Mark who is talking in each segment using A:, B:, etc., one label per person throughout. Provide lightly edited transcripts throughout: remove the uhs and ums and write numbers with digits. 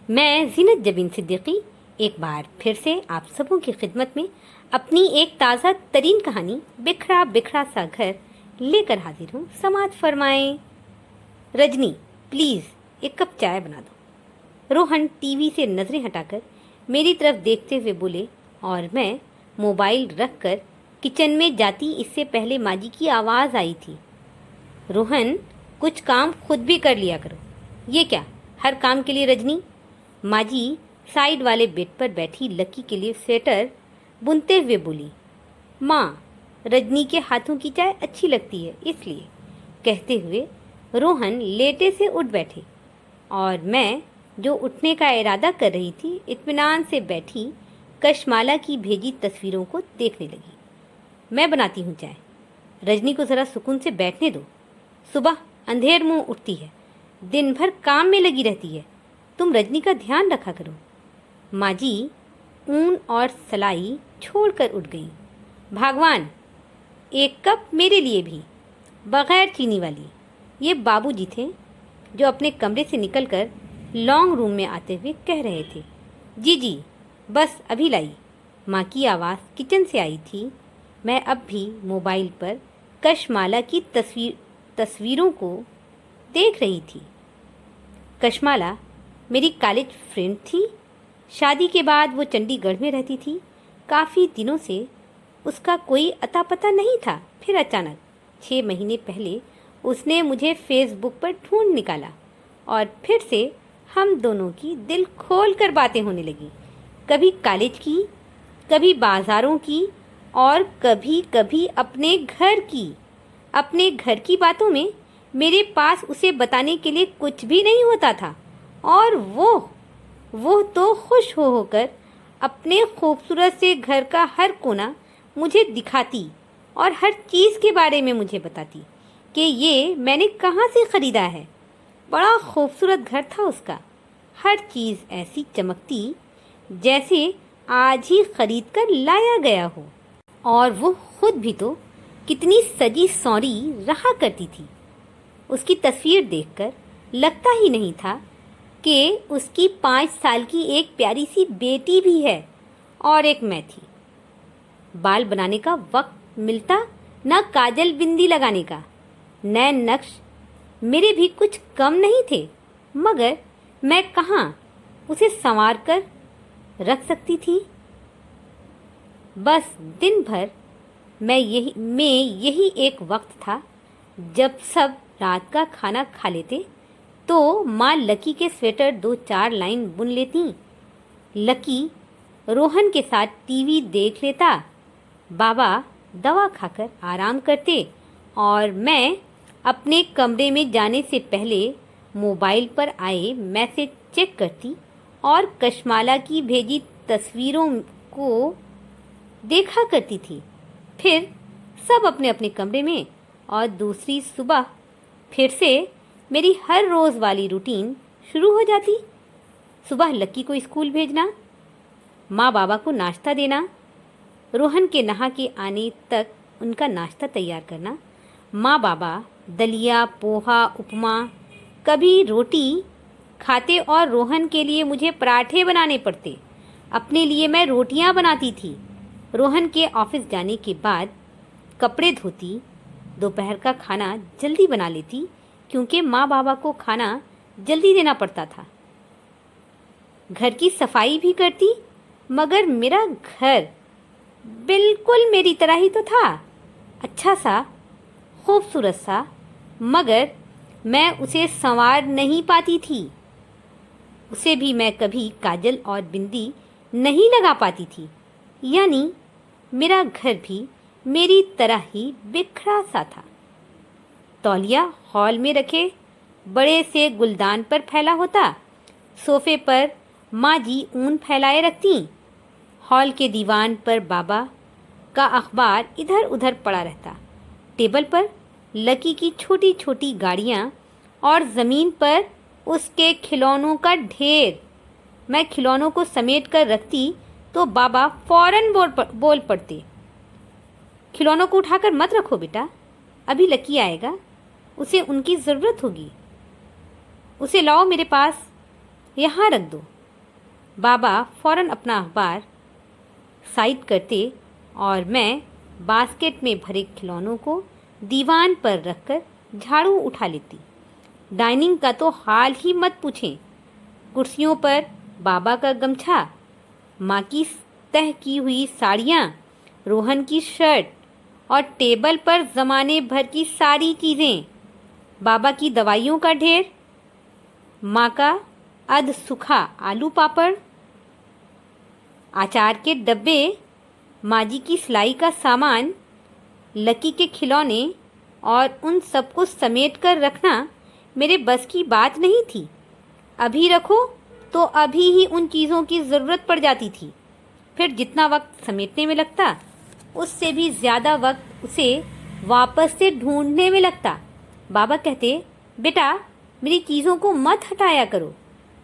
A: मैं ज़ीनत जबीन सिद्दीकी एक बार फिर से आप सबों की खिदमत में अपनी एक ताज़ा तरीन कहानी बिखरा बिखरा सा घर लेकर हाजिर हूँ। समाअत फरमाएं। रजनी, प्लीज़ एक कप चाय बना दो। रोहन टीवी से नज़रें हटाकर मेरी तरफ देखते हुए बोले और मैं मोबाइल रखकर किचन में जाती इससे पहले माँ जी की आवाज़ आई थी, रोहन कुछ काम खुद भी कर लिया करो। ये क्या, हर काम के लिए रजनी? माँ जी साइड वाले बेड पर बैठी लकी के लिए स्वेटर बुनते हुए बोली। माँ, रजनी के हाथों की चाय अच्छी लगती है इसलिए, कहते हुए रोहन लेटे से उठ बैठे और मैं जो उठने का इरादा कर रही थी इत्मीनान से बैठी कशमाला की भेजी तस्वीरों को देखने लगी। मैं बनाती हूँ चाय, रजनी को ज़रा सुकून से बैठने दो। सुबह अंधेर मुँह उठती है, दिन भर काम में लगी रहती है, तुम रजनी का ध्यान रखा करो। माँ जी ऊन और सलाई छोड़कर उठ गई। भगवान, एक कप मेरे लिए भी, बग़ैर चीनी वाली। ये बाबूजी थे जो अपने कमरे से निकलकर लॉन्ग रूम में आते हुए कह रहे थे, जी जी बस अभी लाई। माँ की आवाज़ किचन से आई थी। मैं अब भी मोबाइल पर कशमाला की तस्वीरों को देख रही थी। कशमाला मेरी कॉलेज फ्रेंड थी। शादी के बाद वो चंडीगढ़ में रहती थी। काफ़ी दिनों से उसका कोई अता पता नहीं था। फिर अचानक 6 महीने पहले उसने मुझे फेसबुक पर ढूंढ निकाला और फिर से हम दोनों की दिल खोल कर बातें होने लगी। कभी कॉलेज की, कभी बाज़ारों की और कभी कभी अपने घर की। अपने घर की बातों में मेरे पास उसे बताने के लिए कुछ भी नहीं होता था और वो तो खुश होकर अपने खूबसूरत से घर का हर कोना मुझे दिखाती और हर चीज़ के बारे में मुझे बताती कि ये मैंने कहाँ से ख़रीदा है। बड़ा खूबसूरत घर था उसका, हर चीज़ ऐसी चमकती जैसे आज ही ख़रीद कर लाया गया हो। और वो खुद भी तो कितनी सजी सौरी रहा करती थी। उसकी तस्वीर देखकर लगता ही नहीं था कि उसकी 5 साल की एक प्यारी सी बेटी भी है और एक मैं थी। बाल बनाने का वक्त मिलता न काजल बिंदी लगाने का। नैन नक्श मेरे भी कुछ कम नहीं थे, मगर मैं कहाँ उसे संवार कर रख सकती थी। बस दिन भर यही एक वक्त था जब सब रात का खाना खा लेते तो माँ लकी के स्वेटर 2-4 लाइन बुन लेती। लकी रोहन के साथ टीवी देख लेता, बाबा दवा खाकर आराम करते और मैं अपने कमरे में जाने से पहले मोबाइल पर आए मैसेज चेक करती और कशमाला की भेजी तस्वीरों को देखा करती थी। फिर सब अपने अपने कमरे में और दूसरी सुबह फिर से मेरी हर रोज़ वाली रूटीन शुरू हो जाती। सुबह लकी को स्कूल भेजना, माँ बाबा को नाश्ता देना, रोहन के नहा के आने तक उनका नाश्ता तैयार करना। माँ बाबा दलिया, पोहा, उपमा, कभी रोटी खाते और रोहन के लिए मुझे पराठे बनाने पड़ते। अपने लिए मैं रोटियां बनाती थी। रोहन के ऑफिस जाने के बाद कपड़े धोती, दोपहर का खाना जल्दी बना लेती क्योंकि माँ बाबा को खाना जल्दी देना पड़ता था। घर की सफाई भी करती, मगर मेरा घर बिल्कुल मेरी तरह ही तो था, अच्छा सा, खूबसूरत सा, मगर मैं उसे संवार नहीं पाती थी। उसे भी मैं कभी काजल और बिंदी नहीं लगा पाती थी। यानी मेरा घर भी मेरी तरह ही बिखरा सा था। तौलिया हॉल में रखे बड़े से गुलदान पर फैला होता। सोफे पर माँ जी ऊन फैलाए रखती। हॉल के दीवान पर बाबा का अखबार इधर उधर पड़ा रहता। टेबल पर लकी की छोटी छोटी गाड़ियाँ और ज़मीन पर उसके खिलौनों का ढेर। मैं खिलौनों को समेट कर रखती तो बाबा फौरन बोल पड़ते, खिलौनों को उठाकर मत रखो बेटा, अभी लकी आएगा, उसे उनकी ज़रूरत होगी, उसे लाओ मेरे पास, यहाँ रख दो। बाबा फौरन अपना अखबार साइड करते और मैं बास्केट में भरे खिलौनों को दीवान पर रखकर झाड़ू उठा लेती। डाइनिंग का तो हाल ही मत पूछें। कुर्सियों पर बाबा का गमछा, माँ की तह की हुई साड़ियाँ, रोहन की शर्ट और टेबल पर ज़माने भर की सारी चीज़ें, बाबा की दवाइयों का ढेर, माँ का अध सूखा आलू पापड़, अचार के डब्बे, माँ जी की सिलाई का सामान, लकी के खिलौने और उन सबको समेट कर रखना मेरे बस की बात नहीं थी। अभी रखो तो अभी ही उन चीज़ों की ज़रूरत पड़ जाती थी। फिर जितना वक्त समेटने में लगता उससे भी ज़्यादा वक्त उसे वापस से ढूंढने में लगता। बाबा कहते, बेटा मेरी चीज़ों को मत हटाया करो,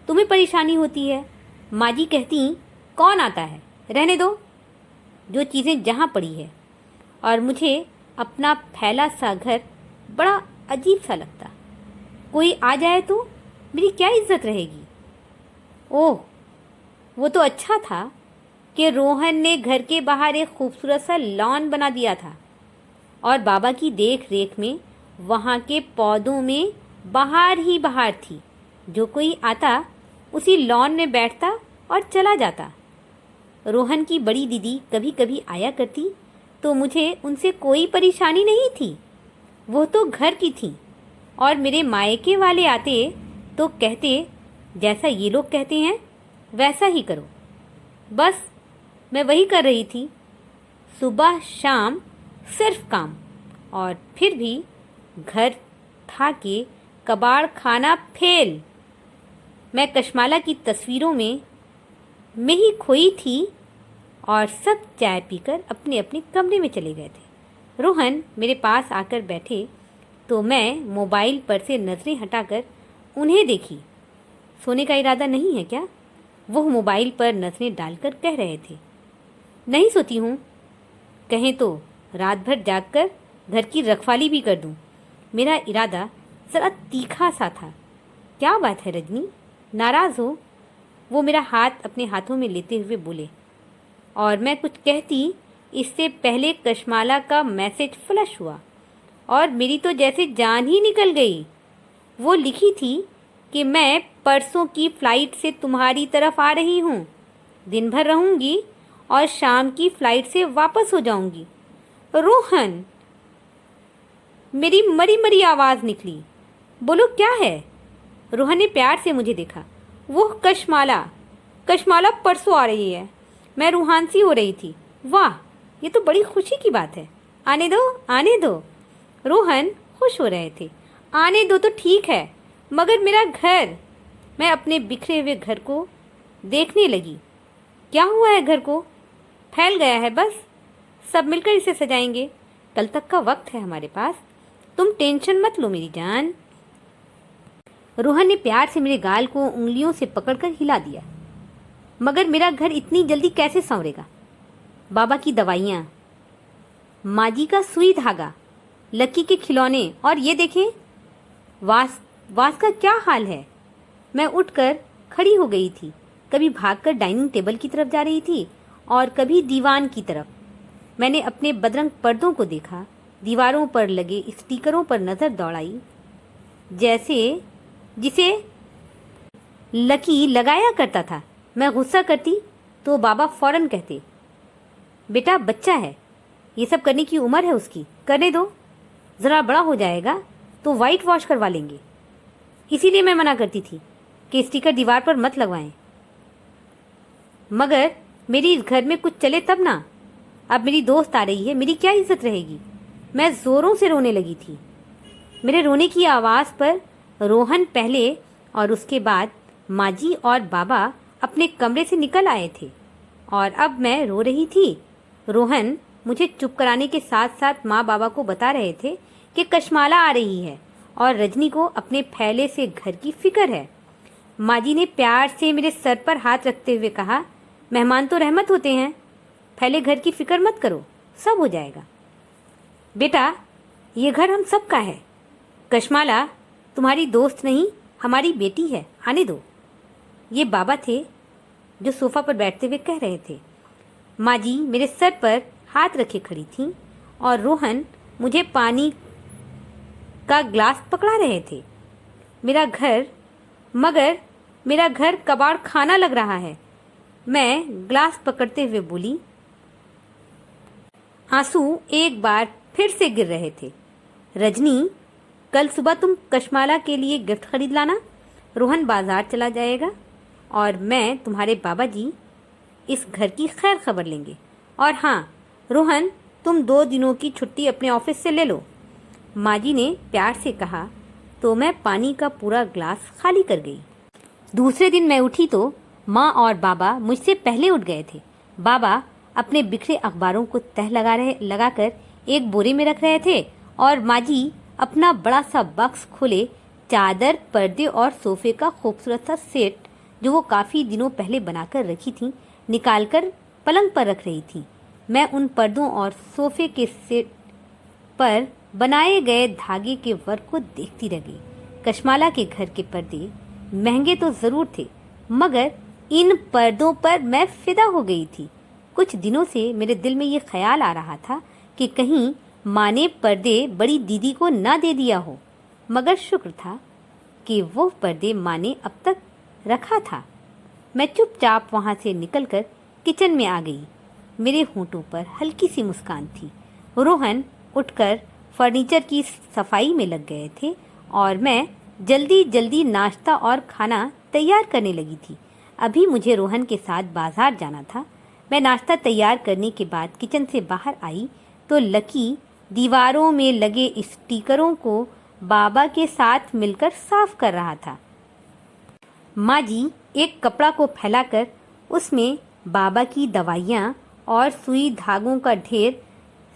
A: तुम्हें परेशानी होती है। माँ जी कहती, कौन आता है, रहने दो, जो चीज़ें जहाँ पड़ी है। और मुझे अपना फैला सा घर बड़ा अजीब सा लगता। कोई आ जाए तो मेरी क्या इज्जत रहेगी। ओह, वो तो अच्छा था कि रोहन ने घर के बाहर एक खूबसूरत सा लॉन बना दिया था और बाबा की देख रेख में वहाँ के पौधों में बहार ही बहार थी। जो कोई आता उसी लॉन में बैठता और चला जाता। रोहन की बड़ी दीदी कभी कभी आया करती तो मुझे उनसे कोई परेशानी नहीं थी। वो तो घर की थी और मेरे मायके वाले आते तो कहते, जैसा ये लोग कहते हैं वैसा ही करो। बस मैं वही कर रही थी, सुबह शाम सिर्फ काम। और फिर भी घर था कि कबाड़ खाना फेल। मैं कशमाला की तस्वीरों में ही खोई थी और सब चाय पीकर अपने अपने कमरे में चले गए थे। रोहन मेरे पास आकर बैठे तो मैं मोबाइल पर से नज़रें हटाकर उन्हें देखी। सोने का इरादा नहीं है क्या? वो मोबाइल पर नज़रें डालकर कह रहे थे, नहीं सोती हूँ, कहें तो रात भर जागकर घर की रखवाली भी कर दूँ। मेरा इरादा ज़रा तीखा सा था। क्या बात है रजनी, नाराज़ हो? वो मेरा हाथ अपने हाथों में लेते हुए बोले और मैं कुछ कहती इससे पहले कशमाला का मैसेज फ्लश हुआ और मेरी तो जैसे जान ही निकल गई। वो लिखी थी कि मैं परसों की फ़्लाइट से तुम्हारी तरफ आ रही हूँ, दिन भर रहूँगी और शाम की फ़्लाइट से वापस हो जाऊँगी। रोहन, मेरी मरी मरी आवाज़ निकली। बोलो क्या है? रोहन ने प्यार से मुझे देखा। वो कशमाला परसों आ रही है। मैं रूहान सी हो रही थी। वाह, ये तो बड़ी खुशी की बात है। आने दो, आने दो। रोहन खुश हो रहे थे। आने दो तो ठीक है, मगर मेरा घर। मैं अपने बिखरे हुए घर को देखने लगी। क्या हुआ है घर को? फैल गया है बस। सब मिलकर इसे सजाएंगे। कल तक का वक्त है हमारे पास। तुम टेंशन मत लो मेरी जान। रोहन ने प्यार से मेरे गाल को उंगलियों से पकड़कर हिला दिया। मगर मेरा घर इतनी जल्दी कैसे संवरेगा? बाबा की दवाइयाँ, माँ जी का सुई धागा, लकी के खिलौने और ये देखें वास का क्या हाल है। मैं उठकर खड़ी हो गई थी। कभी भागकर डाइनिंग टेबल की तरफ जा रही थी और कभी दीवान की तरफ। मैंने अपने बदरंग पर्दों को देखा, दीवारों पर लगे स्टिकरों पर नज़र दौड़ाई, जिसे लकी लगाया करता था। मैं गुस्सा करती तो बाबा फौरन कहते, बेटा बच्चा है, ये सब करने की उम्र है उसकी, करने दो, ज़रा बड़ा हो जाएगा तो वाइट वॉश करवा लेंगे। इसीलिए मैं मना करती थी कि स्टिकर दीवार पर मत लगवाएं। मगर मेरी इस घर में कुछ चले तब ना। अब मेरी दोस्त आ रही है, मेरी क्या इज्जत रहेगी। मैं ज़ोरों से रोने लगी थी। मेरे रोने की आवाज़ पर रोहन पहले और उसके बाद माँ जी और बाबा अपने कमरे से निकल आए थे और अब मैं रो रही थी। रोहन मुझे चुप कराने के साथ साथ माँ बाबा को बता रहे थे कि कशमाला आ रही है और रजनी को अपने फैले से घर की फिक्र है। माँ जी ने प्यार से मेरे सर पर हाथ रखते हुए कहा, मेहमान तो रहमत होते हैं, फैले घर की फिक्र मत करो, सब हो जाएगा। बेटा, ये घर हम सब का है। कशमाला तुम्हारी दोस्त नहीं, हमारी बेटी है, आने दो। ये बाबा थे। जो सोफा पर बैठते हुए कह रहे थे। माँ जी मेरे सर पर हाथ रखे खड़ी थीं और रोहन मुझे पानी का ग्लास पकड़ा रहे थे। मगर मेरा घर कबाड़ खाना लग रहा है, मैं ग्लास पकड़ते हुए बोली। आंसू एक बार फिर से गिर रहे थे। रजनी, कल सुबह तुम कशमाला के लिए गिफ्ट खरीद लाना। रोहन बाजार चला जाएगा और मैं तुम्हारे बाबा जी इस घर की खैर खबर लेंगे। और हाँ रोहन, तुम 2 दिनों की छुट्टी अपने ऑफिस से ले लो। माँ जी ने प्यार से कहा तो मैं पानी का पूरा ग्लास खाली कर गई। दूसरे दिन मैं उठी तो माँ और बाबा मुझसे पहले उठ गए थे। बाबा अपने बिखरे अखबारों को तह लगाकर एक बोरे में रख रहे थे और माँ जी अपना बड़ा सा बक्स खोले चादर, पर्दे और सोफे का खूबसूरत सा सेट जो वो काफ़ी दिनों पहले बनाकर रखी थी निकालकर पलंग पर रख रही थी। मैं उन पर्दों और सोफे के सेट पर बनाए गए धागे के वर्क को देखती रह गई। कशमाला के घर के पर्दे महंगे तो ज़रूर थे, मगर इन पर्दों पर मैं फिदा हो गई थी। कुछ दिनों से मेरे दिल में ये ख्याल आ रहा था कि कहीं माँ ने पर्दे बड़ी दीदी को ना दे दिया हो, मगर शुक्र था कि वो पर्दे माँ ने अब तक रखा था। मैं चुपचाप वहाँ से निकलकर किचन में आ गई। मेरे होंठों पर हल्की सी मुस्कान थी। रोहन उठकर फर्नीचर की सफाई में लग गए थे और मैं जल्दी जल्दी नाश्ता और खाना तैयार करने लगी थी। अभी मुझे रोहन के साथ बाजार जाना था। मैं नाश्ता तैयार करने के बाद किचन से बाहर आई तो लकी दीवारों में लगे स्टिकरों को बाबा के साथ मिलकर साफ कर रहा था। माँ जी एक कपड़ा को फैलाकर उसमें बाबा की दवाइयाँ और सुई धागों का ढेर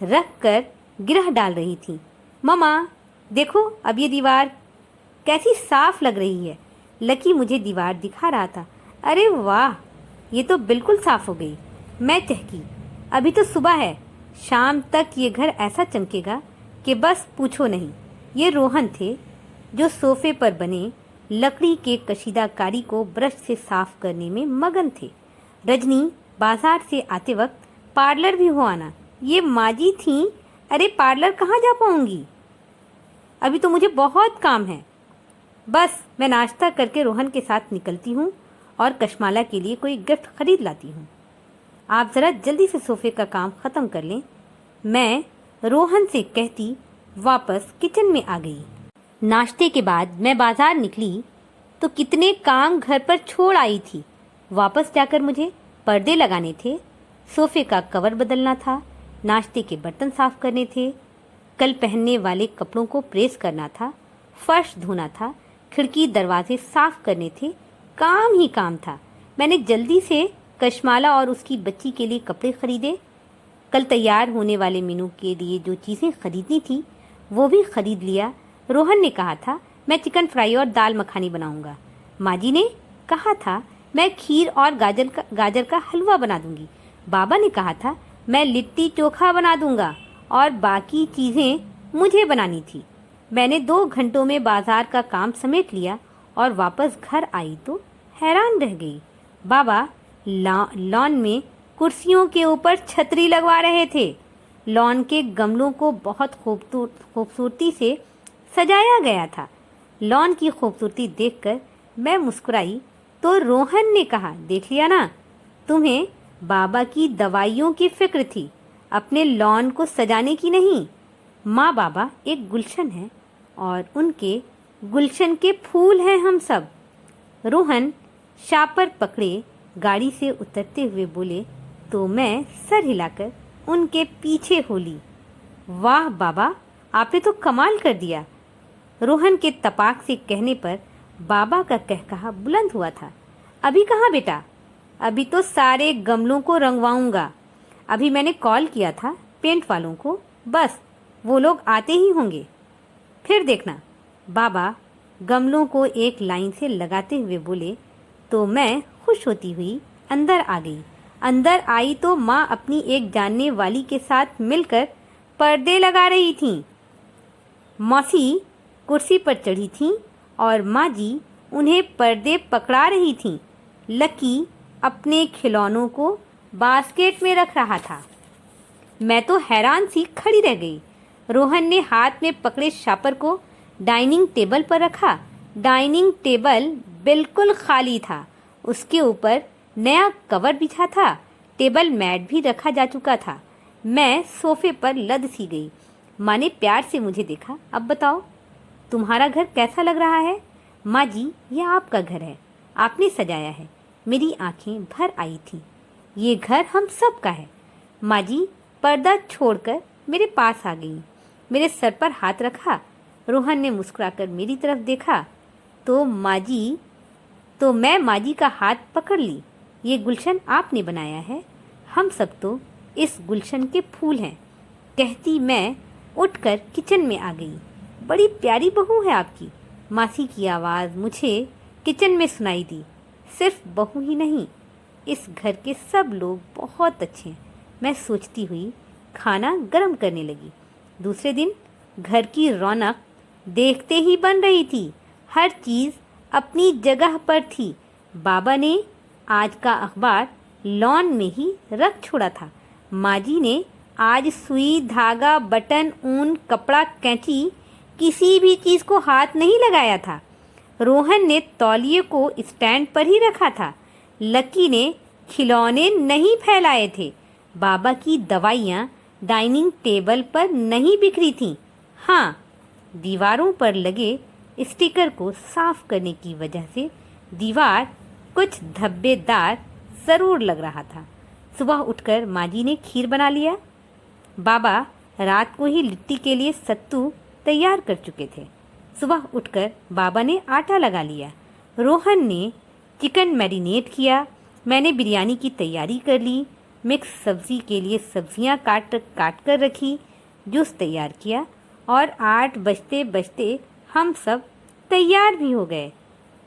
A: रखकर गिरह डाल रही थी। मम्मा देखो, अब ये दीवार कैसी साफ लग रही है। लकी मुझे दीवार दिखा रहा था। अरे वाह, ये तो बिल्कुल साफ हो गई। मैं चहकी, अभी तो सुबह है, शाम तक ये घर ऐसा चमकेगा कि बस पूछो नहीं। ये रोहन थे जो सोफे पर बने लकड़ी के कशीदाकारी को ब्रश से साफ करने में मगन थे। रजनी, बाजार से आते वक्त पार्लर भी हो आना। ये माँ जी थीं। अरे पार्लर कहाँ जा पाऊंगी, अभी तो मुझे बहुत काम है। बस मैं नाश्ता करके रोहन के साथ निकलती हूँ और कशमाला के लिए कोई गिफ्ट खरीद लाती हूँ। आप ज़रा जल्दी से सोफे का काम ख़त्म कर लें, मैं रोहन से कहती वापस किचन में आ गई। नाश्ते के बाद मैं बाजार निकली तो कितने काम घर पर छोड़ आई थी। वापस जाकर मुझे पर्दे लगाने थे, सोफे का कवर बदलना था, नाश्ते के बर्तन साफ करने थे, कल पहनने वाले कपड़ों को प्रेस करना था, फर्श धोना था, खिड़की दरवाजे साफ करने थे। काम ही काम था। मैंने जल्दी से कशमाला और उसकी बच्ची के लिए कपड़े खरीदे। कल तैयार होने वाले मेनू के लिए जो चीज़ें खरीदनी थी वो भी खरीद लिया। रोहन ने कहा था मैं चिकन फ्राई और दाल मखानी बनाऊंगा। माँ जी ने कहा था मैं खीर और गाजर का हलवा बना दूंगी। बाबा ने कहा था मैं लिट्टी चोखा बना दूंगा और बाकी चीज़ें मुझे बनानी थी। मैंने 2 घंटों में बाजार का काम समेट लिया और वापस घर आई तो हैरान रह गई। बाबा लॉन में कुर्सियों के ऊपर छतरी लगवा रहे थे। लॉन के गमलों को बहुत खूबसूरती से सजाया गया था। लॉन की खूबसूरती देखकर मैं मुस्कुराई तो रोहन ने कहा, देख लिया ना, तुम्हें बाबा की दवाइयों की फिक्र थी, अपने लॉन को सजाने की नहीं। माँ बाबा एक गुलशन है और उनके गुलशन के फूल हैं हम सब। रोहन शापर पकड़े गाड़ी से उतरते हुए बोले तो मैं सर हिलाकर उनके पीछे हो ली। वाह बाबा, आपने तो कमाल कर दिया। रोहन के तपाक से कहने पर बाबा का कहकहा बुलंद हुआ था। अभी कहाँ बेटा, अभी तो सारे गमलों को रंगवाऊंगा। अभी मैंने कॉल किया था पेंट वालों को, बस वो लोग आते ही होंगे, फिर देखना। बाबा गमलों को एक लाइन से लगाते हुए बोले तो मैं खुश होती हुई अंदर आ गई। अंदर आई तो माँ अपनी एक जानने वाली के साथ मिलकर पर्दे लगा रही थीं। मौसी कुर्सी पर चढ़ी थीं और माँ जी उन्हें पर्दे पकड़ा रही थीं। लकी अपने खिलौनों को बास्केट में रख रहा था। मैं तो हैरान सी खड़ी रह गई। रोहन ने हाथ में पकड़े शापर को डाइनिंग टेबल पर रखा। डाइनिंग टेबल बिल्कुल खाली था। उसके ऊपर नया कवर बिछा था। टेबल मैट भी रखा जा चुका था। मैं सोफे पर लद सी गई। माँ ने प्यार से मुझे देखा। अब बताओ, तुम्हारा घर कैसा लग रहा है? माँ जी, यह आपका घर है, आपने सजाया है। मेरी आंखें भर आई थी। ये घर हम सब का है। माँ जी पर्दा छोड़कर मेरे पास आ गई। मेरे सर पर हाथ रखा। रोहन ने मुस्कुराकर मेरी तरफ देखा तो मैं माँ जी का हाथ पकड़ ली। ये गुलशन आपने बनाया है, हम सब तो इस गुलशन के फूल हैं, कहती मैं उठकर किचन में आ गई। बड़ी प्यारी बहू है आपकी। मासी की आवाज़ मुझे किचन में सुनाई दी। सिर्फ बहू ही नहीं, इस घर के सब लोग बहुत अच्छे हैं, मैं सोचती हुई खाना गर्म करने लगी। दूसरे दिन घर की रौनक देखते ही बन रही थी। हर चीज़ अपनी जगह पर थी। बाबा ने आज का अखबार लॉन में ही रख छोड़ा था। माँ जी ने आज सुई, धागा, बटन, ऊन, कपड़ा, कैंची, किसी भी चीज़ को हाथ नहीं लगाया था। रोहन ने तौलिए को स्टैंड पर ही रखा था। लकी ने खिलौने नहीं फैलाए थे। बाबा की दवाइयाँ डाइनिंग टेबल पर नहीं बिखरी थीं। हाँ, दीवारों पर लगे स्टिकर को साफ करने की वजह से दीवार कुछ धब्बेदार ज़रूर लग रहा था। सुबह उठकर माँ जी ने खीर बना लिया। बाबा रात को ही लिट्टी के लिए सत्तू तैयार कर चुके थे। सुबह उठकर बाबा ने आटा लगा लिया। रोहन ने चिकन मैरिनेट किया। मैंने बिरयानी की तैयारी कर ली। मिक्स सब्ज़ी के लिए सब्जियां काट कर रखी। जूस तैयार किया और 8 बजते बजते हम सब तैयार भी हो गए।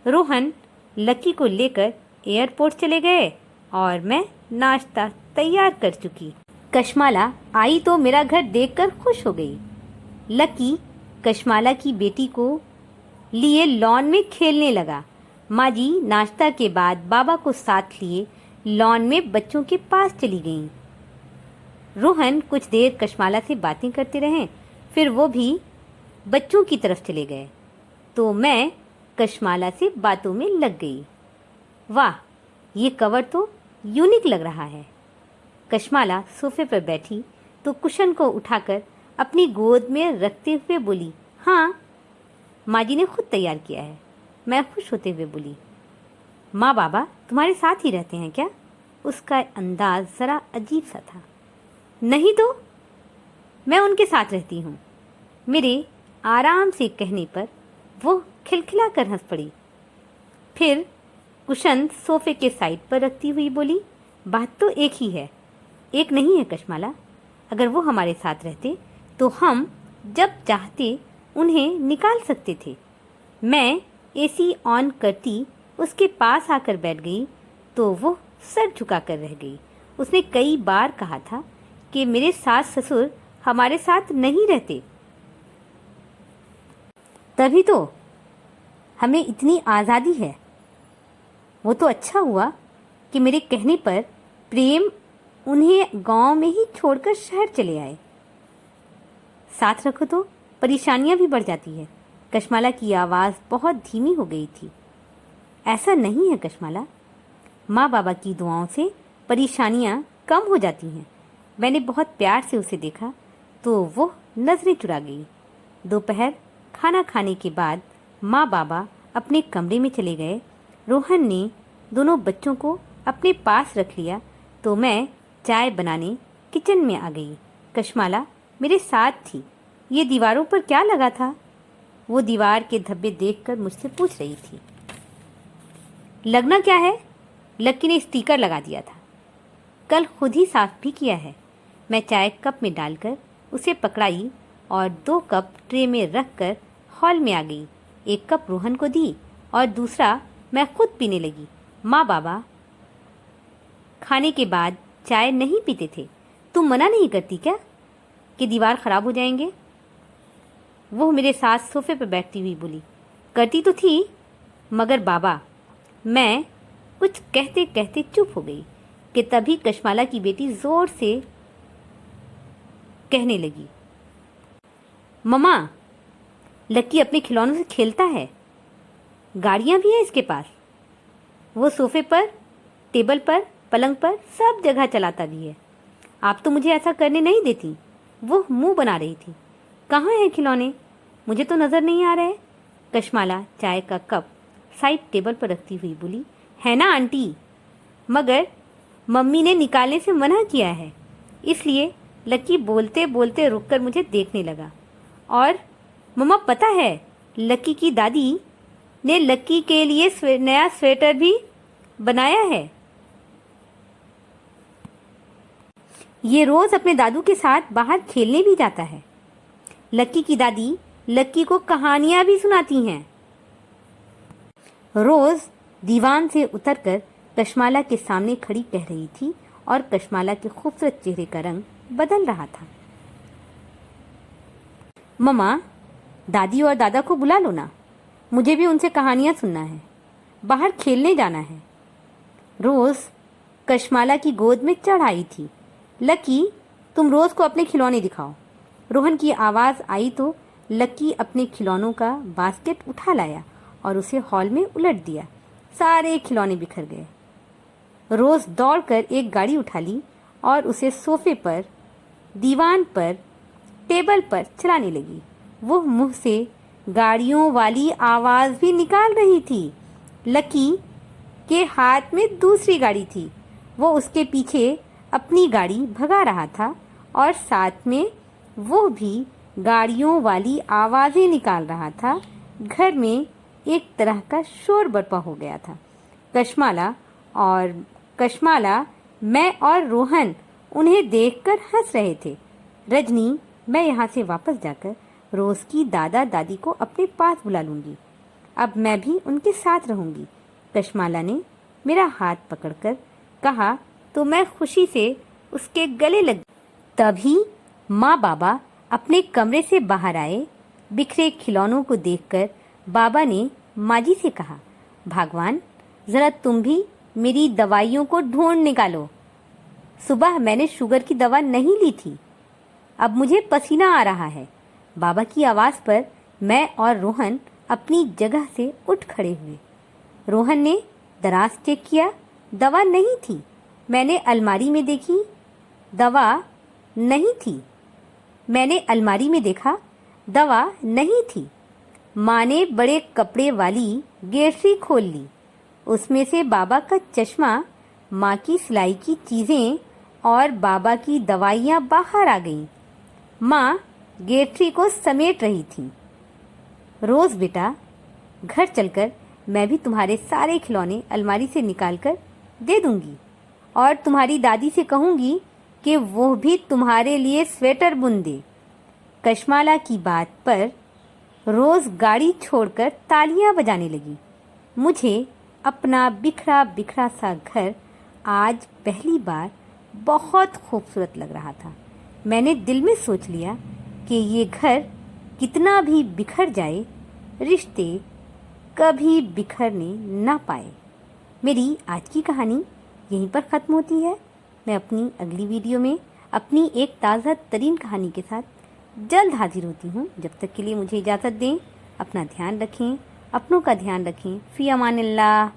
A: रोहन लकी को लेकर एयरपोर्ट चले गए और मैं नाश्ता तैयार कर चुकी। कशमाला आई तो मेरा घर देखकर खुश हो गई। लकी कशमाला की बेटी को लिए लॉन में खेलने लगा। माँ जी नाश्ता के बाद बाबा को साथ लिए लॉन में बच्चों के पास चली गईं। रोहन कुछ देर कशमाला से बातें करते रहे, फिर वो भी बच्चों की तरफ चले गए तो मैं कशमाला से बातों में लग गई। वाह, ये कवर तो यूनिक लग रहा है। कशमाला सोफे पर बैठी तो कुशन को उठाकर अपनी गोद में रखते हुए बोली, हाँ, माँ जी ने खुद तैयार किया है। मैं खुश होते हुए बोली, माँ बाबा तुम्हारे साथ ही रहते हैं क्या? उसका अंदाज ज़रा अजीब सा था। नहीं तो, मैं उनके साथ रहती हूँ। मेरे आराम से कहने पर वो खिलखिला कर हंस पड़ी। फिर कुशन सोफे के साइड पर रखती हुई बोली, बात तो एक ही है। एक नहीं है कशमाला। अगर वो हमारे साथ रहते तो हम जब चाहते उन्हें निकाल सकते थे। मैं एसी ऑन करती उसके पास आकर बैठ गई तो वो सर झुकाकर रह गई। उसने कई बार कहा था कि मेरे सास ससुर हमारे साथ नहीं रहते, तभी तो हमें इतनी आज़ादी है। वो तो अच्छा हुआ कि मेरे कहने पर प्रेम उन्हें गांव में ही छोड़कर शहर चले आए। साथ रखो तो परेशानियां भी बढ़ जाती है। कशमाला की आवाज़ बहुत धीमी हो गई थी। ऐसा नहीं है कशमाला, माँ बाबा की दुआओं से परेशानियां कम हो जाती हैं। मैंने बहुत प्यार से उसे देखा तो वो नज़रें चुरा गई। दोपहर खाना खाने के बाद माँ बाबा अपने कमरे में चले गए। रोहन ने दोनों बच्चों को अपने पास रख लिया तो मैं चाय बनाने किचन में आ गई। कशमाला मेरे साथ थी। ये दीवारों पर क्या लगा था? वो दीवार के धब्बे देखकर मुझसे पूछ रही थी। लगना क्या है? लक्की ने स्टिकर लगा दिया था। कल खुद ही साफ भी किया है। मैं चाय कप में डालकर उसे पकड़ाई और 2 कप ट्रे में रखकर हॉल में आ गई। 1 कप रोहन को दी और दूसरा मैं खुद पीने लगी। माँ बाबा खाने के बाद चाय नहीं पीते थे। तुम मना नहीं करती क्या कि दीवार ख़राब हो जाएंगे? वो मेरे साथ सोफे पर बैठती हुई बोली। करती तो थी, मगर बाबा, मैं कुछ कहते कहते चुप हो गई कि तभी कशमाला की बेटी जोर से कहने लगी, मम्मा, लक्की अपने खिलौनों से खेलता है, गाड़ियां भी हैं इसके पास, वो सोफे पर, टेबल पर, पलंग पर सब जगह चलाता भी है। आप तो मुझे ऐसा करने नहीं देती। वो मुंह बना रही थी। कहाँ हैं खिलौने? मुझे तो नज़र नहीं आ रहे। कशमाला चाय का कप साइड टेबल पर रखती हुई बोली, है ना आंटी, मगर मम्मी ने निकालने से मना किया है, इसलिए लक्की बोलते बोलते रुककर मुझे देखने लगा। और मम्मा, पता है, लक्की की दादी ने लक्की के लिए नया स्वेटर भी बनाया है। ये रोज अपने दादू के साथ बाहर खेलने भी जाता है। लक्की की दादी लक्की को कहानियां भी सुनाती हैं। रोज दीवान से उतरकर कशमाला के सामने खड़ी कह रही थी और कशमाला के खूबसूरत चेहरे का रंग बदल रहा था। मम्मा, दादी और दादा को बुला लो ना, मुझे भी उनसे कहानियां सुनना है, बाहर खेलने जाना है। रोज कशमाला की गोद में चढ़ आई थी। लक्की, तुम रोज को अपने खिलौने दिखाओ। रोहन की आवाज़ आई तो लक्की अपने खिलौनों का बास्केट उठा लाया और उसे हॉल में उलट दिया। सारे खिलौने बिखर गए। रोज दौड़कर एक गाड़ी उठा ली और उसे सोफे पर, दीवान पर, टेबल पर चलाने लगी। वो मुंह से गाड़ियों वाली आवाज़ भी निकाल रही थी। लक्की के हाथ में दूसरी गाड़ी थी। वो उसके पीछे अपनी गाड़ी भगा रहा था और साथ में वो भी गाड़ियों वाली आवाज़ें निकाल रहा था। घर में एक तरह का शोर बरपा हो गया था। कशमाला, मैं और रोहन उन्हें देखकर हंस रहे थे। रजनी, मैं यहाँ से वापस जाकर रोज की दादा दादी को अपने पास बुला लूँगी। अब मैं भी उनके साथ रहूँगी। कशमाला ने मेरा हाथ पकड़कर कहा तो मैं खुशी से उसके गले लग। तभी माँ बाबा अपने कमरे से बाहर आए। बिखरे खिलौनों को देखकर बाबा ने माँ जी से कहा, भगवान, ज़रा तुम भी मेरी दवाइयों को ढूंढ निकालो। सुबह मैंने शुगर की दवा नहीं ली थी, अब मुझे पसीना आ रहा है। बाबा की आवाज़ पर मैं और रोहन अपनी जगह से उठ खड़े हुए। रोहन ने दराज चेक किया, दवा नहीं थी। मैंने अलमारी में देखी, दवा नहीं थी। मैंने अलमारी में देखा, दवा नहीं थी। माँ ने बड़े कपड़े वाली गेटरी खोल ली। उसमें से बाबा का चश्मा, माँ की सिलाई की चीज़ें और बाबा की दवाइयाँ बाहर आ गईं। माँ गेटरी को समेट रही थी। रोज़ बेटा, घर चलकर मैं भी तुम्हारे सारे खिलौने अलमारी से निकालकर दे दूंगी और तुम्हारी दादी से कहूँगी कि वो भी तुम्हारे लिए स्वेटर बुन दे। कशमाला की बात पर रोज़ गाड़ी छोड़कर तालियां बजाने लगी। मुझे अपना बिखरा बिखरा सा घर आज पहली बार बहुत खूबसूरत लग रहा था। मैंने दिल में सोच लिया कि ये घर कितना भी बिखर जाए, रिश्ते कभी बिखरने ना पाए। मेरी आज की कहानी यहीं पर ख़त्म होती है। मैं अपनी अगली वीडियो में अपनी एक ताज़ा तरीन कहानी के साथ जल्द हाजिर होती हूँ। जब तक के लिए मुझे इजाज़त दें। अपना ध्यान रखें, अपनों का ध्यान रखें। फ़ी अमानिल्लाह।